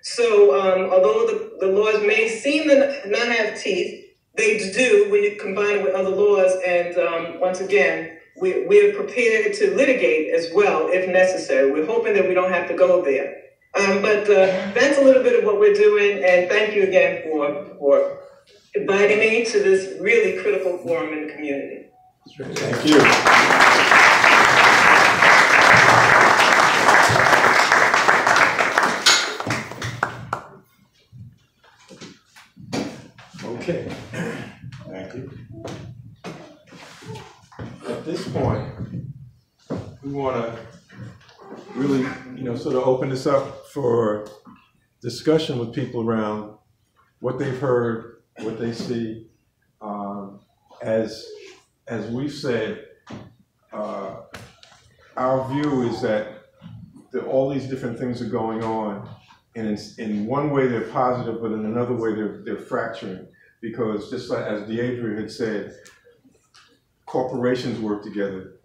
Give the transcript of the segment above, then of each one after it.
So although the laws may seem to not have teeth, they do when you combine it with other laws. And once again, we're prepared to litigate as well if necessary. We're hoping that we don't have to go there. But that's a little bit of what we're doing. And thank you again for inviting me to this really critical forum in the community. Thank you. Okay, thank you. At this point, we want to really, sort of open this up for discussion with people around what they've heard, what they see. As we've said, our view is that all these different things are going on, and in one way they're positive, but in another way they're fracturing. Because just like as Deidre had said, corporations work together,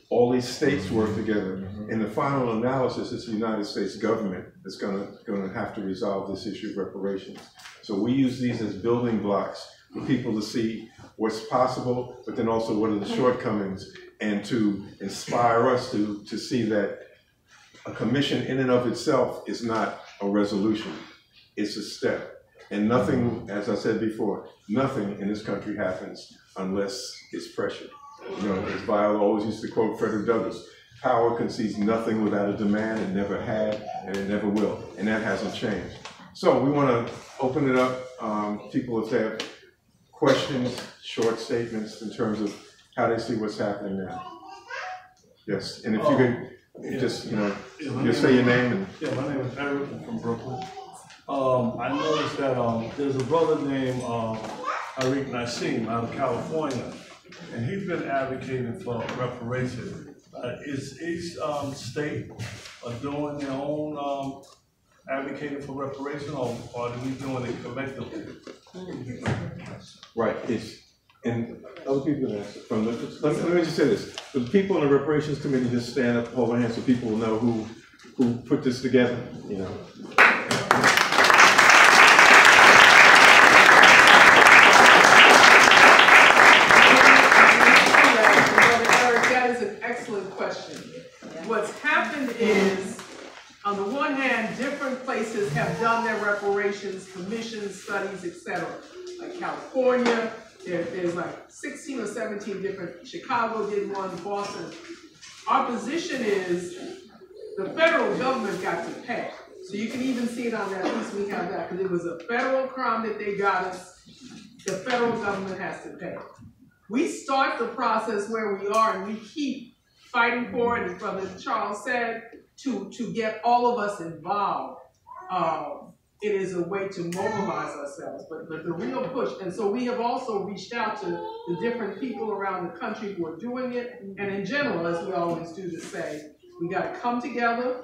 all these states work together. In the final analysis, it's the United States government that's going to have to resolve this issue of reparations. So we use these as building blocks for people to see what's possible, but then also what are the shortcomings, and to inspire us to see that a commission in and of itself is not a resolution, it's a step. And nothing, as I said before, nothing in this country happens unless it's pressured. As Viola always used to quote Frederick Douglass, power concedes nothing without a demand. It never had, and it never will. And that hasn't changed. So we want to open it up. People, if they have questions, short statements in terms of how they see what's happening now. Yes, and if you could just, just say your name. And yeah, my name is Eric. I'm from Brooklyn. I noticed that there's a brother named Tariq Nassim out of California, and he's been advocating for reparations. Is each state doing their own advocating for reparations, or are we doing it collectively? Right. And other people answer. Let me just say this: for the people in the reparations committee, just stand up, hold their hands, so people will know who put this together. What's happened is, on the one hand, different places have done their reparations, commissions, studies, etc. Like California, there's like 16 or 17 different, Chicago did one, Boston. Our position is the federal government got to pay. So you can even see it on that piece, we have that, because it was a federal crime that they got us. The federal government has to pay. We start the process where we are, and we keep fighting for it, as Brother Charles said, to get all of us involved. It is a way to mobilize ourselves, but the real push, and so we have also reached out to the different people around the country who are doing it, and in general, as we always do, to say, we got to come together,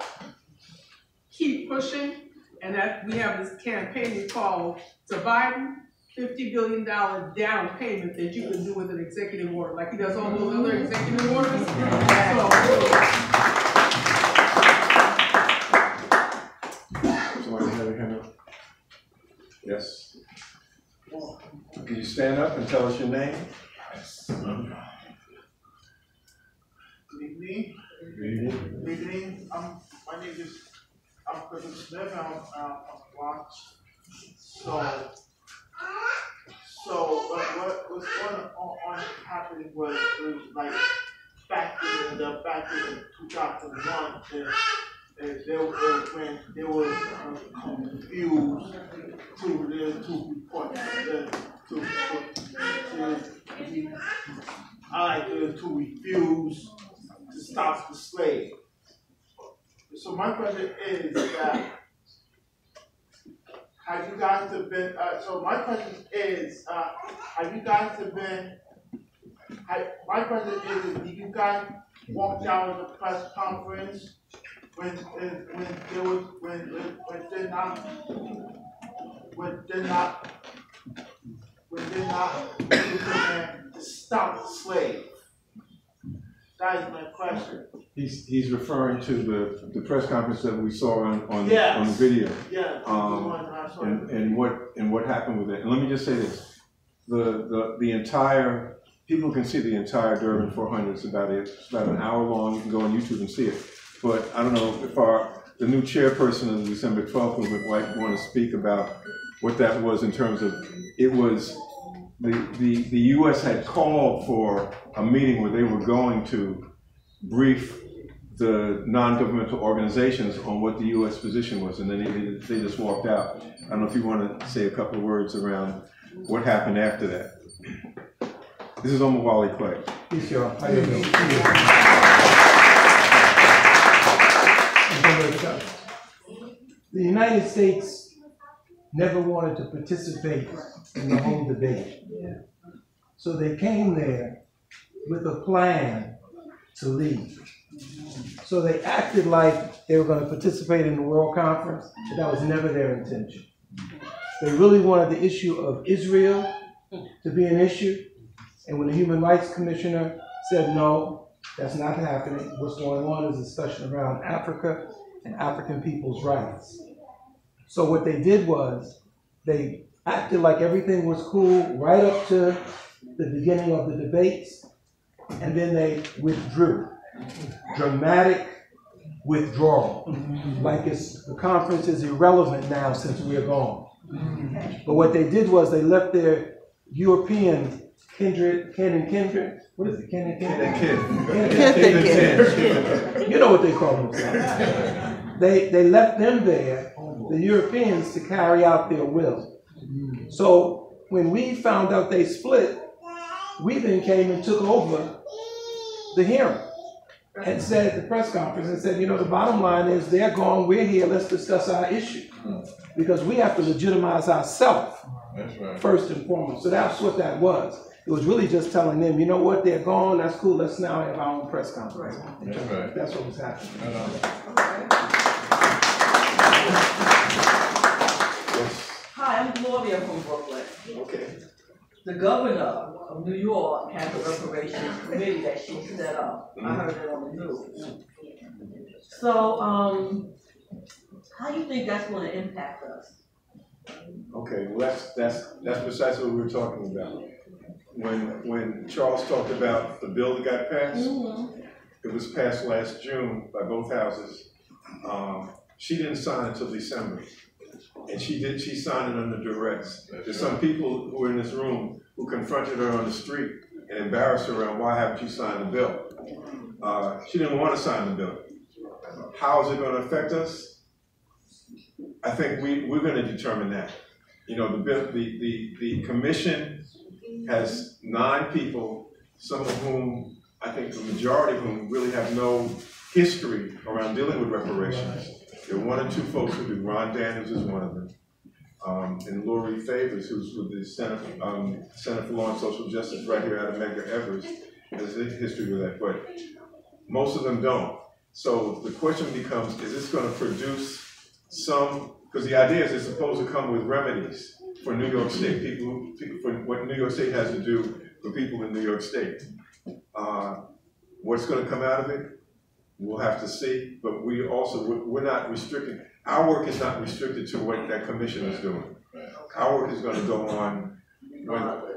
keep pushing, and that we have this campaign we call To Biden, $50 billion down payment that you can do with an executive order, like he does all those other executive orders. Somebody have a hand up? Yes. Can you stand up and tell us your name? Good evening. Good evening. My name is President Smith. I'm from Bronx. So what was going on happening was like back in 2001, when they were confused to report to refuse to stop the slave. So my question is that. Have you guys been, so my question is, have you guys been, my question is, did you guys walk down to the press conference when they're not to stop the slave? That is my question. He's referring to the press conference that we saw on the video. Yeah. And what happened with it. And let me just say this. The entire, people can see the entire Durban 400. It's about an hour long. You can go on YouTube and see it. But I don't know if the new chairperson of the December 12th movement might want to speak about what that was in terms of, it was, the U.S. had called for a meeting where they were going to brief the non-governmental organizations on what the U.S. position was, and then they just walked out. I don't know if you want to say a couple of words around what happened after that. This is Omawale Clay. Yes, y'all. How you doing? The United States never wanted to participate in the whole debate. So they came there with a plan to leave. So they acted like they were going to participate in the World Conference, but that was never their intention. They really wanted the issue of Israel to be an issue, and when the Human Rights Commissioner said no, that's not happening, what's going on is a discussion around Africa and African people's rights. So what they did was, they acted like everything was cool right up to the beginning of the debates, and then they withdrew. Dramatic withdrawal. Like the conference is irrelevant now since we're gone. But what they did was they left their European kindred. What is it? Kin and kindred. You know what they call themselves. They left them there, the Europeans, to carry out their will. So when we found out they split, we then came and took over the hearing and said at the press conference and said, you know, the bottom line is they're gone, we're here, let's discuss our issue. Because we have to legitimize ourselves first and foremost. So that's what that was. It was really just telling them, you know what, they're gone, that's cool, let's now have our own press conference. That's what was happening. Hi, I'm Gloria from Brooklyn. Okay. The governor of New York has a reparations committee that she set up. I heard it on the news. So, how do you think that's going to impact us? Okay, well that's precisely what we were talking about. When Charles talked about the bill that got passed, it was passed last June by both houses. She didn't sign it until December. And she signed it under duress. There's some people who are in this room who confronted her on the street and embarrassed her around, why haven't you signed the bill? She didn't want to sign the bill. How is it going to affect us? I think we're going to determine that. You know, the commission has 9 people, some of whom, I think the majority of whom really have no history around dealing with reparations. There are 1 or 2 folks who do. Ron Daniels is one of them. And Lori Favors, who's with the Center for Law and Social Justice right here out of Medgar Evers, has a history with that. But most of them don't. So the question becomes, is this going to produce some, because the idea is it's supposed to come with remedies for New York State, people for what New York State has to do for people in New York State. What's going to come out of it? We'll have to see, but we're not restricting. Our work is not restricted to what that commission is doing. Our work is going to go on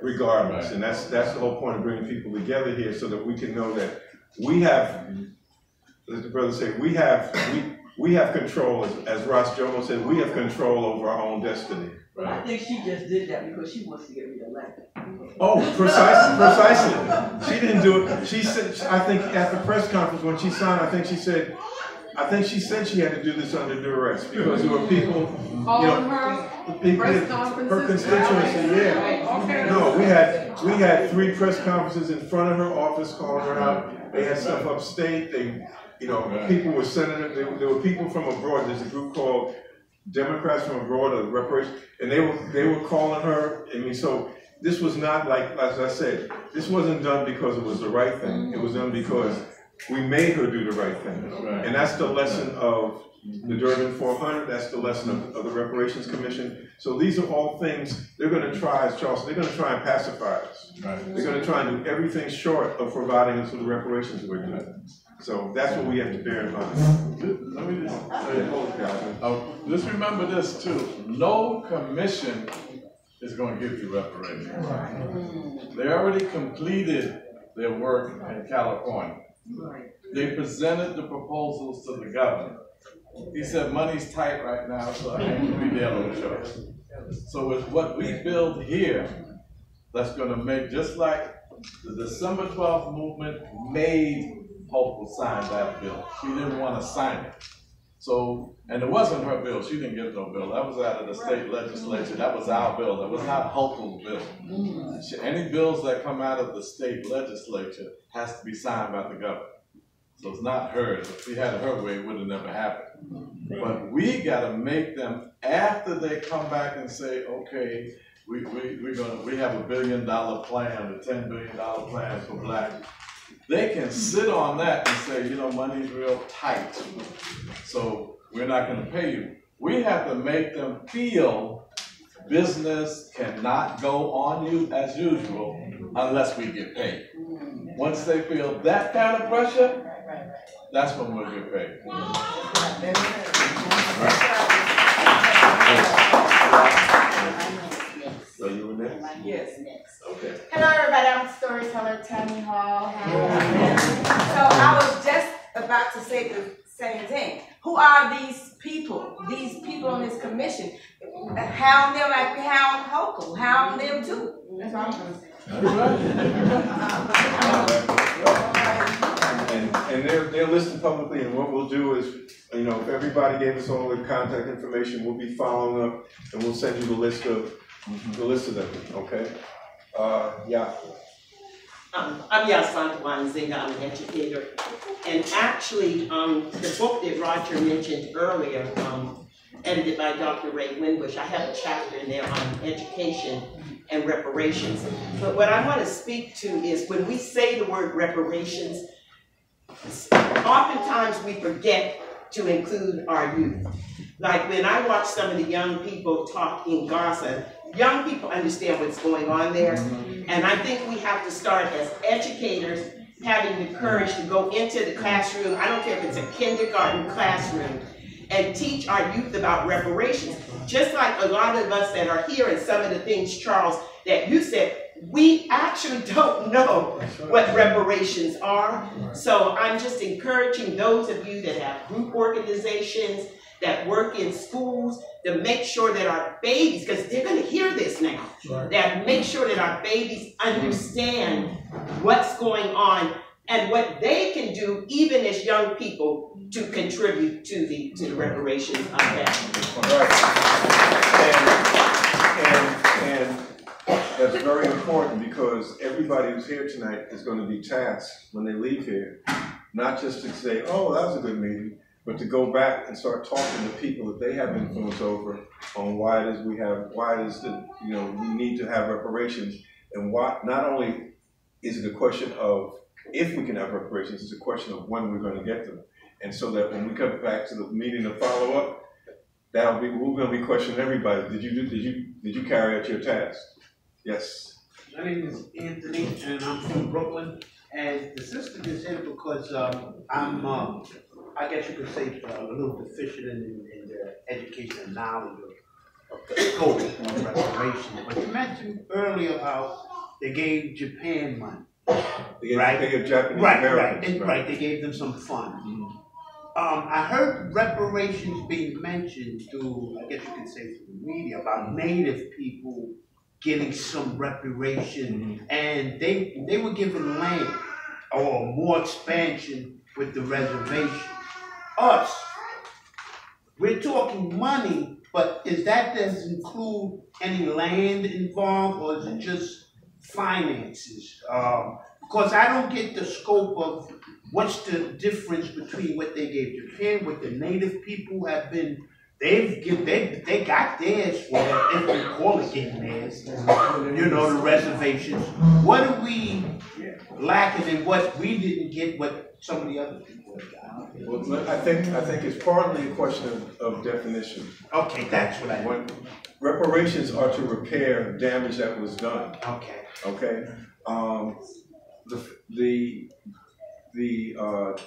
regardless, and that's the whole point of bringing people together here, so that we can know that we have, as the brother said, we have control. As Ross Jomo said, we have control over our own destiny. I think she just did that because she wants to get reelected. Oh, precisely. She didn't do it. She said, I think at the press conference when she signed, I think she said she had to do this under duress because there were people, Calling her press conferences. her constituency. Yeah. Okay. No, we had 3 press conferences in front of her office calling her out. They had stuff upstate. People were sending it. There were people from abroad. There's a group called Democrats from Abroad, or Reparations, and they were calling her. I mean, so this was not like, as I said, this wasn't done because it was the right thing. It was done because We made her do the right thing. Right. And that's the lesson of the Durban 400, that's the lesson of the Reparations Commission. So these are all things they're going to try, as Charles said, they're going to try and pacify us. Right. They're going to try and do everything short of providing us with the reparations we're doing. So that's what we have to bear in mind. Let me just say, just remember this too. No commission is going to give you reparations. They already completed their work in California. They presented the proposals to the governor. He said, money's tight right now, so I ain't gonna be there no choice. So it's what we build here that's gonna make, just like the December 12th movement made Hopeful sign that bill. She didn't want to sign it. So, and it wasn't her bill. She didn't get no bill. That was out of the state legislature. That was our bill. That was not Hopeful's bill. Any bills that come out of the state legislature has to be signed by the governor. So it's not hers. If she had it her way, it would have never happened. But we got to make them, after they come back and say, okay, we have $1 billion plan, the $10 billion plan for black. They can sit on that and say, you know, money's real tight, so we're not going to pay you. We have to make them feel business cannot go on you as usual unless we get paid. Once they feel that kind of pressure, that's when we'll get paid. So you were next? Yes. Okay. Hello everybody, I'm storyteller Tammy Hall. So I was just about to say the same thing. Who are these people? These people on this commission. Hound them like we hound Hokum. Hound them too. That's all I'm gonna say. And they're listed publicly, and what we'll do is, you know, if everybody gave us all the contact information, we'll be following up, and we'll send you the list of them. Okay. Yeah. I'm Yasantawan Zinga, I'm an educator. And actually, the book that Roger mentioned earlier, edited by Dr. Ray Winbush, I have a chapter in there on education and reparations. But what I want to speak to is when we say the word reparations, oftentimes we forget to include our youth. Like when I watch some of the young people talk in Gaza, young people understand what's going on there. And I think we have to start as educators having the courage to go into the classroom, I don't care if it's a kindergarten classroom, and teach our youth about reparations. Just like a lot of us that are here and some of the things, Charles, that you said, we actually don't know what reparations are. So I'm just encouraging those of you that have group organizations, that work in schools, to make sure that our babies, because they're going to hear this now, that make sure that our babies understand what's going on and what they can do, even as young people, to contribute to the reparations of that. And that's very important, because everybody who's here tonight is going to be tasked when they leave here, not just to say, oh, that was a good meeting, but to go back and start talking to people that they have influence over on why it is we need to have reparations, and why. Not only is it a question of if we can have reparations, it's a question of when we're going to get them. And so that when we come back to the meeting to follow up, we're going to be questioning everybody. Did you carry out your task? Yes. My name is Anthony, and I'm from Brooklyn. And the system is in because I'm, I guess you could say, a little deficient in the education and knowledge of the scope of reparations. But you mentioned earlier how they gave Japan money. They gave Japanese Americans. Right, they gave them some funds. I heard reparations being mentioned through, I guess you could say through the media, about Native people getting some reparation, and they were given land or more expansion with the reservation. Us, we're talking money, but does include any land involved, or is it just finances? Because I don't get the scope of what's the difference between what they gave Japan, what the Native people have been they got theirs, well, if we call it getting theirs, you know, the reservations. What are we lacking in what we didn't get, what some of the other people got? Well, I think it's partly a question of definition. Okay, that's what I want. Reparations are to repair damage that was done. Okay. Okay. The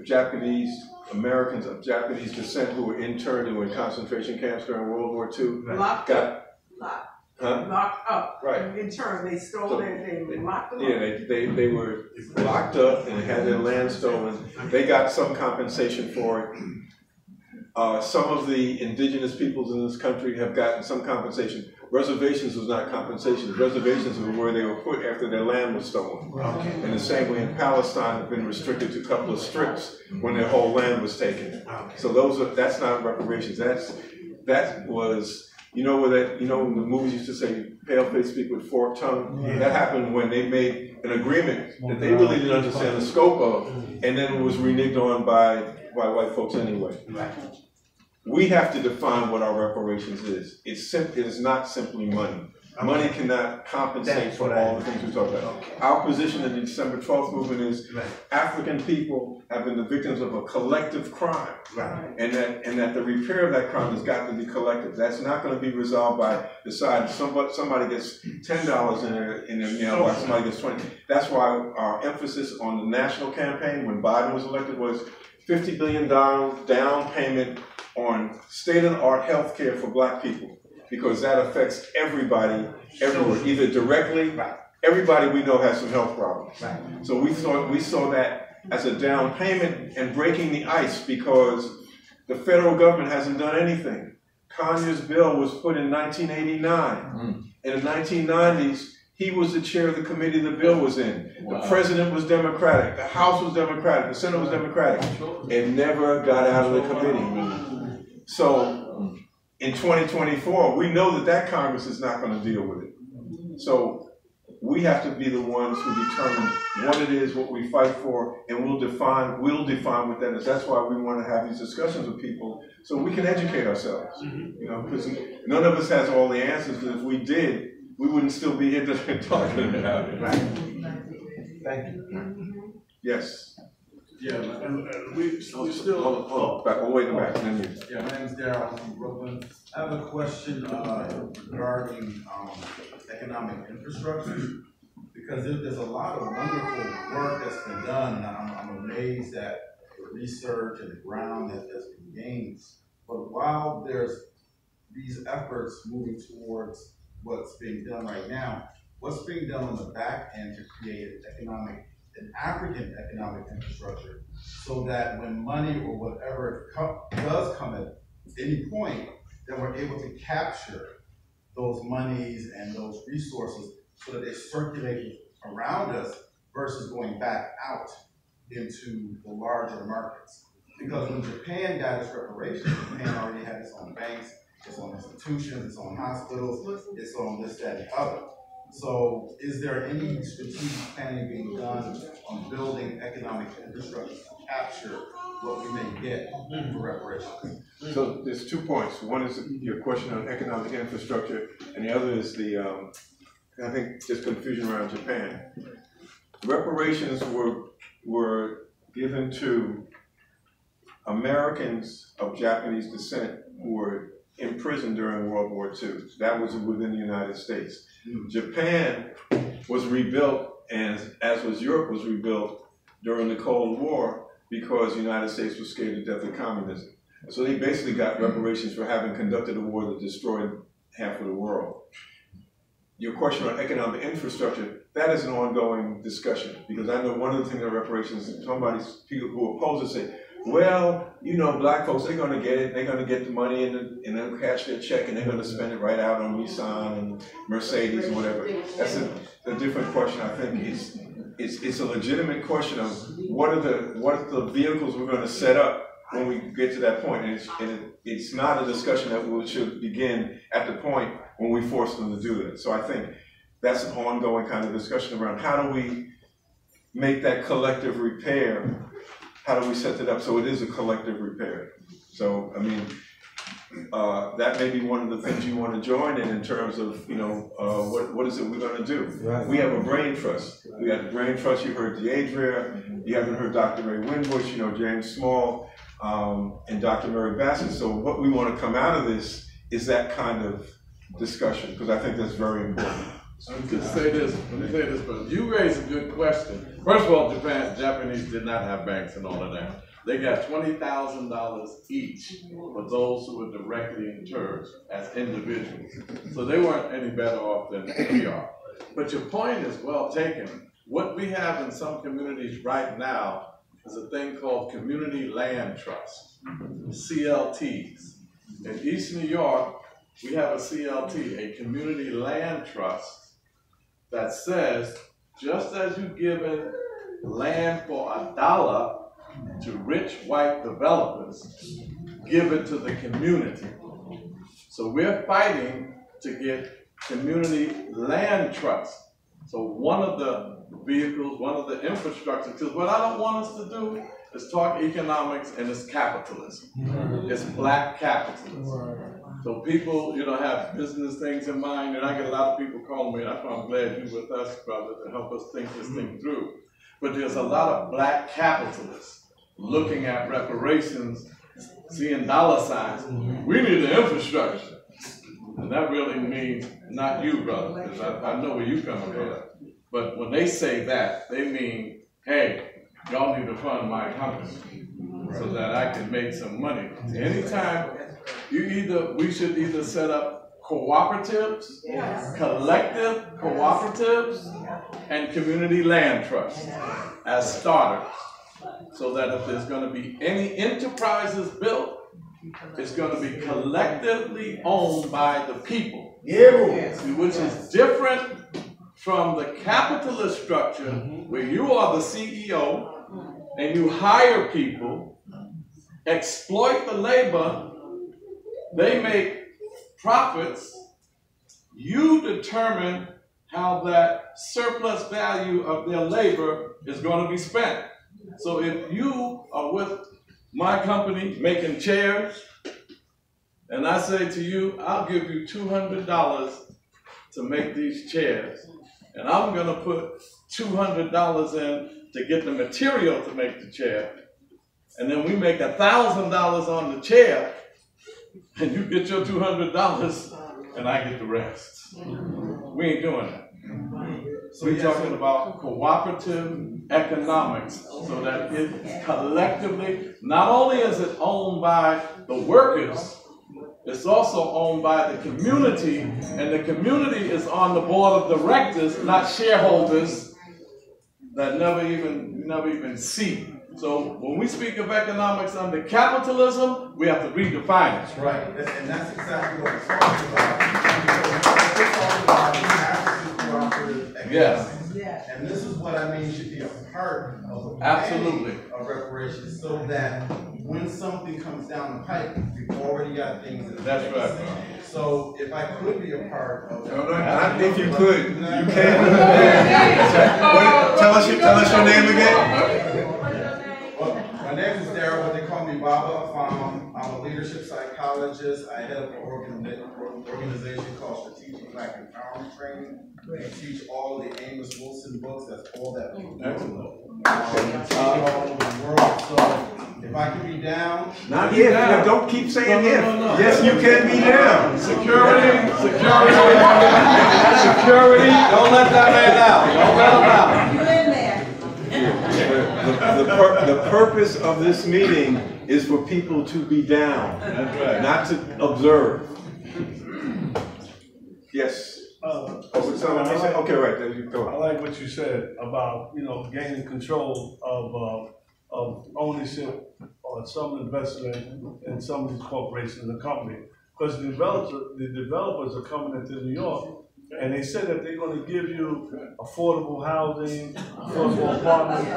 Japanese Americans of Japanese descent who were interned and were in concentration camps during World War II locked up. Right. In turn, they stole they locked them up. Yeah, they were locked up and had their land stolen. They got some compensation for it. Some of the indigenous peoples in this country have gotten some compensation. Reservations was not compensation. Reservations were where they were put after their land was stolen. Okay. In the same way in Palestine have been restricted to a couple of strips when their whole land was taken. Okay. So that's not reparations. That was, you know, when the movies used to say pale face speak with forked tongue? Yeah. That happened when they made an agreement that they really didn't understand the scope of, and then it was reneged on by white folks anyway. Right. We have to define what our reparations is. It is not simply money. Money cannot compensate for all the things we talked about. Okay. Our position in the December 12th movement is African people have been the victims of a collective crime, and that the repair of that crime has got to be collective. That's not going to be resolved by deciding somebody gets $10 in their mailbox, somebody gets 20. That's why our emphasis on the national campaign when Biden was elected was $50 billion down payment on state-of-the-art health care for Black people, because that affects everybody, everywhere, either directly, everybody we know has some health problems. Right. So we saw that as a down payment and breaking the ice, because the federal government hasn't done anything. Conyers' bill was put in 1989. In the 1990s, he was the chair of the committee the bill was in. Wow. The president was Democratic, the House was Democratic, the Senate was Democratic. It never got out of the committee. So in 2024, we know that Congress is not going to deal with it. So we have to be the ones who determine what it is, what we fight for, and we'll define what that is. That's why we want to have these discussions with people so we can educate ourselves. You know, because none of us has all the answers, and if we did, we wouldn't still be here talking about it. Right. Thank you. Yes. Yeah, and we still. Hold on, wait in the back. Yeah, my name is Darryl. I'm from Brooklyn. I have a question regarding economic infrastructure, because there's a lot of wonderful work that's been done, and I'm amazed at the research and the ground that's been gained. But while there's these efforts moving towards what's being done right now, what's being done on the back end to create an African economic infrastructure, so that when money or whatever does come at any point, that we're able to capture those monies and those resources so that they circulate around us versus going back out into the larger markets. Because when Japan got its reparations, Japan already had its own banks, its own institutions, its own hospitals, its own this, that, and the other. So is there any strategic planning being done on building economic infrastructure to capture what we may get for reparations? So there's 2 points. One is your question on economic infrastructure, and the other is I think there's confusion around Japan. Reparations were given to Americans of Japanese descent who were imprisoned during World War II. That was within the United States. Japan was rebuilt, and as was Europe was rebuilt during the Cold War, because the United States was scared to death of communism. So they basically got reparations for having conducted a war that destroyed half of the world. Your question on economic infrastructure, that is an ongoing discussion, because I know one of the things that reparations, people who oppose it say, well, you know, Black folks, they're going to get it. They're going to get the money and they'll cash their check and they're going to spend it right out on Nissan and Mercedes or whatever. That's a different question. I think it's a legitimate question of what are the vehicles we're going to set up when we get to that point. And it's not a discussion that we should begin at the point when we force them to do that. So I think that's an ongoing kind of discussion around how do we make that collective repair. How do we set it up so it is a collective repair? So, I mean, that may be one of the things you want to join in terms of, you know, what is it we're going to do? Right. We have a brain trust. We got the brain trust. You heard Deidre. You haven't heard Dr. Ray Winbush, you know, James Small, and Dr. Mary Bassett. So what we want to come out of this is that kind of discussion, because I think that's very important. Let me say this, but you raised a good question. First of all, Japanese did not have banks and all of that. They got $20,000 each for those who were directly interred as individuals. So they weren't any better off than we are. But your point is well taken. What we have in some communities right now is a thing called Community Land Trust, CLTs. In East New York, we have a CLT, a Community Land Trust, that says, just as you given land for $1 to rich white developers, give it to the community. So we're fighting to get community land trust. So one of the vehicles, one of the infrastructure, because what I don't want us to do is talk economics and it's capitalism. It's black capitalism. So people, you know, have business things in mind, and I get a lot of people calling me, and that's why I'm glad you're with us, brother, to help us think this thing through. But there's a lot of black capitalists looking at reparations, seeing dollar signs. We need the infrastructure. And that really means not you, brother, because I know where you're coming from. But when they say that, they mean, hey, y'all need to fund my company so that I can make some money. Anytime, we should either set up cooperatives, collective cooperatives, and community land trusts as starters, so that if there's going to be any enterprises built, it's going to be collectively owned by the people, which is different from the capitalist structure where you are the CEO and you hire people, exploit the labor, they make profits, you determine how that surplus value of their labor is going to be spent. So if you are with my company making chairs, and I say to you, I'll give you $200 to make these chairs, and I'm going to put $200 in to get the material to make the chair, and then we make $1,000 on the chair, and you get your $200, and I get the rest. We ain't doing that. So we're talking about cooperative economics, so that it collectively, not only is it owned by the workers, it's also owned by the community, and the community is on the board of directors, not shareholders that never even see. So when we speak of economics under capitalism, we have to redefine it. Right, and that's exactly what we're talking about. We're talking about cooperative economics. Yes. And this is what I mean should be a part of the absolutely of reparations, so that when something comes down the pipe, we've already got things in place. That's right. So if I could be a part of that. I think you could. You can. Tell us your name again. My name is Darryl, but they call me Baba. I'm a leadership psychologist. I head up an organization called Strategic Black Empowerment Training. We teach all the Amos Wilson books. That's all that we do. Excellent. All over the world. So if I can be down. Not if. Down. Don't keep saying if. No. Yes, you can be down. Security. Don't let that man out. Don't let him out. The purpose of this meeting is for people to be down, not to observe. Yes. Okay, right there you go. I like what you said about, you know, gaining control of ownership or some investment in some of these corporations and companies, because the developers are coming into New York. And they said that they're going to give you affordable housing, affordable apartments,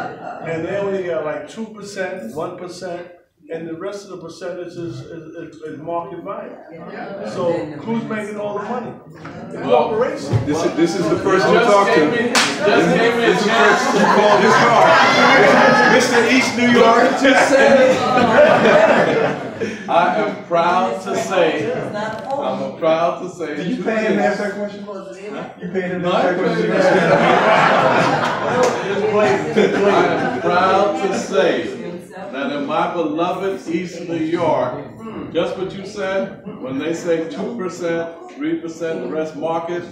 and they only got like 2%, 1%, and the rest of the percentage is market value. So who's making all the money? The corporation. This is the person you talk to. This is the person you call this car. Mr. East New York. I am proud to say, Did you pay him to ask that question? You paid him to No, ask I that question? am proud to say that in my beloved East New York, just what you said, when they say 2%, 3%, the rest market,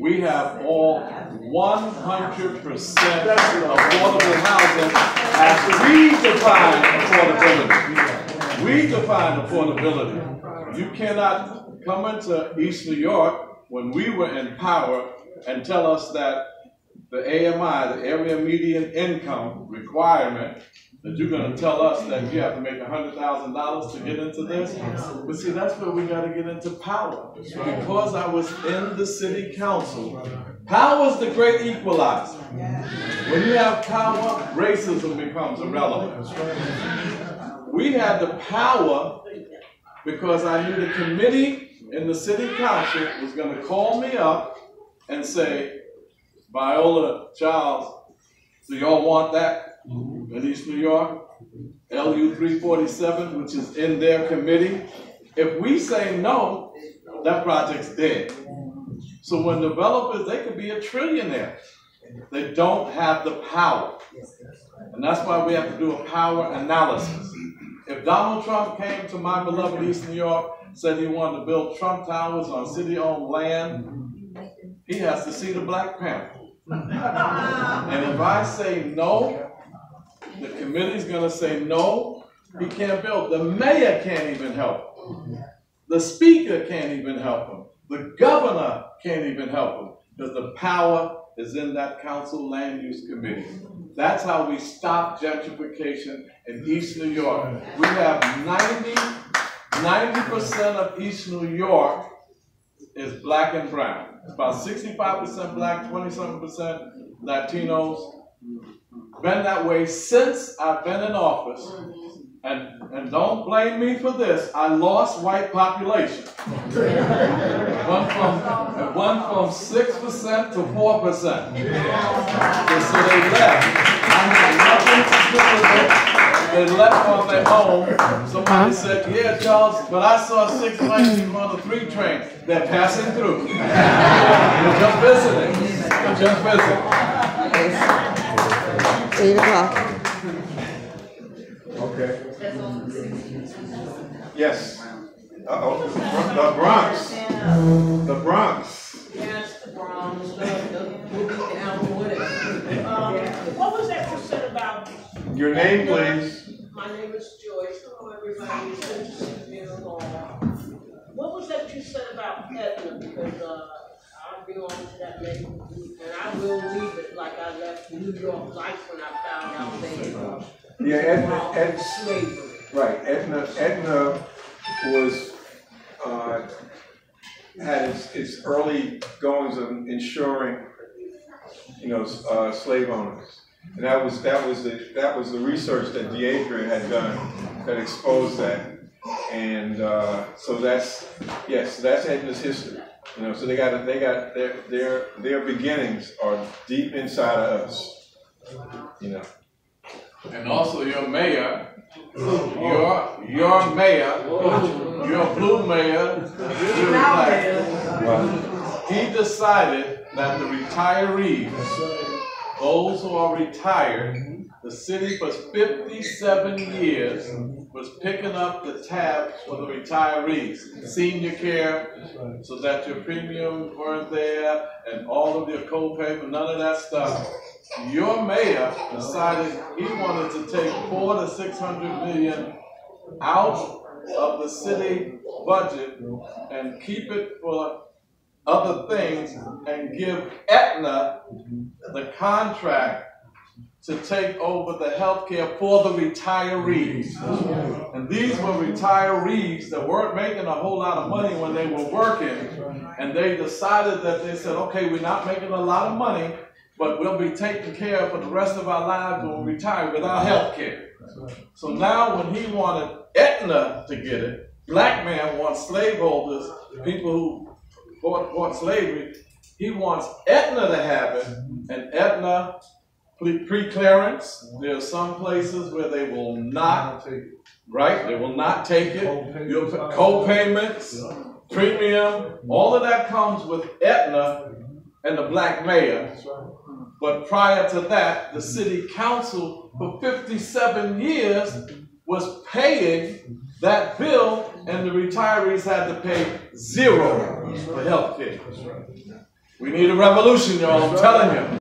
we have all 100% affordable housing as we define affordability. We define affordability. You cannot come into East New York when we were in power and tell us that the AMI, the area median income requirement, that you're going to tell us that you have to make $100,000 to get into this. But see, that's where we got to get into power. Because I was in the city council, power is the great equalizer. When you have power, racism becomes irrelevant. We had the power because I knew the committee in the city council was going to call me up and say, Viola, Charles, do y'all want that in East New York? LU 347, which is in their committee. If we say no, that project's dead. So when developers, they could be a trillionaire. They don't have the power. And that's why we have to do a power analysis. If Donald Trump came to my beloved East New York, said he wanted to build Trump Towers on city-owned land, he has to see the Black Panther. And if I say no, the committee's gonna say no, he can't build. The mayor can't even help him. The speaker can't even help him. The governor can't even help him because the power is in that council land use committee. That's how we stop gentrification in East New York. We have 90% of East New York is black and brown. It's about 65% black, 27% Latinos. Been that way since I've been in office. And don't blame me for this. I lost white population. It went from 6% to 4%. So they left. I had nothing to do with it. They left on their own. Somebody said, yeah, Charles, but I saw 6 white people on the 3 train. They're passing through. They're just visiting. They're just visiting. 8 o'clock. Okay. Yes. Uh-oh. The Bronx. The Bronx. Yes, the Bronx, what was that you said about? Your name, please. My name is Joyce. Hello, everybody. What was that you said about Edna? Because I belong to that neighborhood, and I will leave it like I left New York life when I found out they Yeah, slavery. Right, Edna was, had its early goings of ensuring, slave owners. And that was the research that Deidre had done that exposed that. And so that's Edna's history. So they got their beginnings are deep inside of us. And also your mayor, your mayor, your blue mayor, he decided that the retirees, those who are retired, the city for 57 years was picking up the tab for the retirees, senior care, so that your premiums weren't there and all of your co-payment, none of that stuff. Your mayor decided he wanted to take $400 to $600 million out of the city budget and keep it for other things and give Aetna the contract to take over the health care for the retirees. And these were retirees that weren't making a whole lot of money when they were working, and they decided that they said, okay, we're not making a lot of money, but we'll be taken care of for the rest of our lives when we retire without health care. So now when he wanted Aetna to get it, black man wants slaveholders, people who fought slavery, he wants Aetna to have it, and Aetna pre-clearance. There are some places where they will not, right? They will not take it. You'll put co-payments, premium, all of that comes with Aetna and the black mayor. But prior to that, the city council for 57 years was paying that bill, and the retirees had to pay zero for health care. We need a revolution, y'all, I'm telling you.